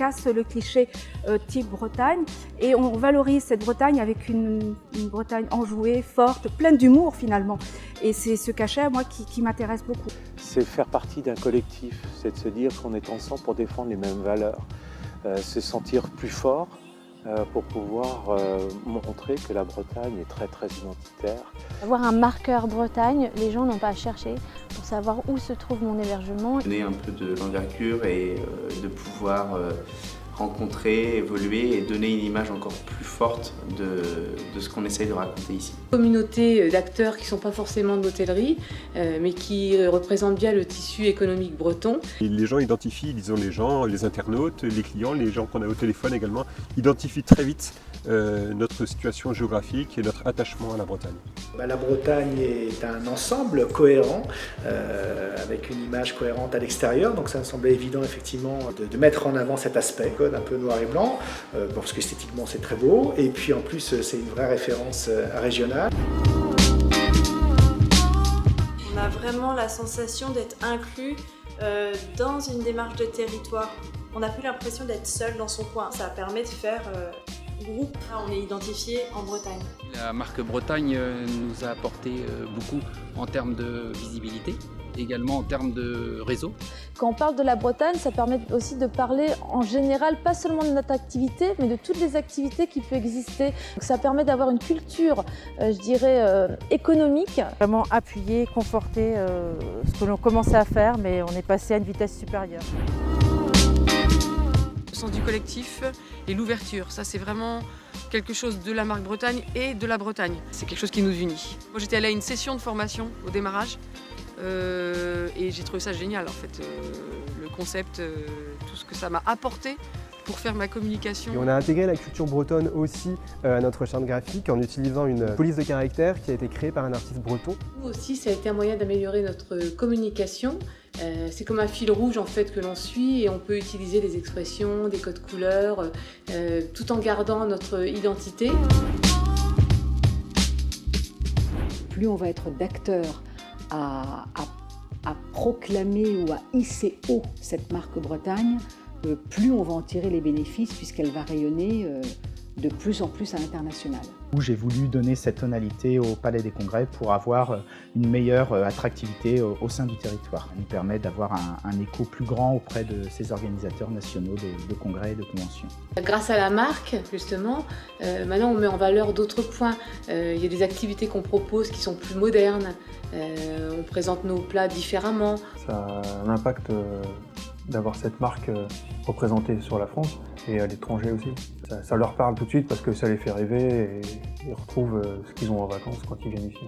casse le cliché type Bretagne et on valorise cette Bretagne avec une Bretagne enjouée, forte, pleine d'humour finalement. Et c'est ce cachet, moi, qui m'intéresse beaucoup. C'est faire partie d'un collectif, c'est de se dire qu'on est ensemble pour défendre les mêmes valeurs, se sentir plus fort pour pouvoir montrer que la Bretagne est très très identitaire. Avoir un marqueur Bretagne, les gens n'ont pas à chercher pour savoir où se trouve mon hébergement. Donner un peu d'envergure et de pouvoir rencontrer, évoluer et donner une image encore plus forte de ce qu'on essaye de raconter ici. Communauté d'acteurs qui ne sont pas forcément de l'hôtellerie, mais qui représentent bien le tissu économique breton. Et les gens identifient, disons les gens, les internautes, les clients, les gens qu'on a au téléphone également, identifient très vite notre situation géographique et notre attachement à la Bretagne. La Bretagne est un ensemble cohérent, avec une image cohérente à l'extérieur, donc ça me semblait évident effectivement de mettre en avant cet aspect, un peu noir et blanc, parce qu'esthétiquement c'est très beau, et puis en plus c'est une vraie référence régionale. On a vraiment la sensation d'être inclus dans une démarche de territoire. On n'a plus l'impression d'être seul dans son coin, ça permet de faire groupe. On est identifié en Bretagne. La marque Bretagne nous a apporté beaucoup en termes de visibilité, également en termes de réseau. Quand on parle de la Bretagne, ça permet aussi de parler en général, pas seulement de notre activité, mais de toutes les activités qui peuvent exister. Donc ça permet d'avoir une culture, je dirais, économique. Vraiment appuyer, conforter ce que l'on commençait à faire, mais on est passé à une vitesse supérieure. Le sens du collectif et l'ouverture, ça c'est vraiment quelque chose de la marque Bretagne et de la Bretagne. C'est quelque chose qui nous unit. Moi j'étais allée à une session de formation au démarrage et j'ai trouvé ça génial en fait, le concept, tout ce que ça m'a apporté pour faire ma communication. Et on a intégré la culture bretonne aussi à notre charte graphique en utilisant une police de caractère qui a été créée par un artiste breton. Nous aussi, ça a été un moyen d'améliorer notre communication. C'est comme un fil rouge en fait que l'on suit et on peut utiliser des expressions, des codes couleurs, tout en gardant notre identité. Plus on va être d'acteurs à proclamer ou à hisser haut cette marque Bretagne, plus on va en tirer les bénéfices puisqu'elle va rayonner de plus en plus à l'international. J'ai voulu donner cette tonalité au Palais des Congrès pour avoir une meilleure attractivité au sein du territoire. Ça nous permet d'avoir un écho plus grand auprès de ces organisateurs nationaux de congrès et de conventions. Grâce à la marque, justement, maintenant on met en valeur d'autres points. Il y a des activités qu'on propose qui sont plus modernes. On présente nos plats différemment. Ça a un impact d'avoir cette marque représentée sur la France et à l'étranger aussi. Ça leur parle tout de suite parce que ça les fait rêver et ils retrouvent ce qu'ils ont en vacances quand ils viennent ici.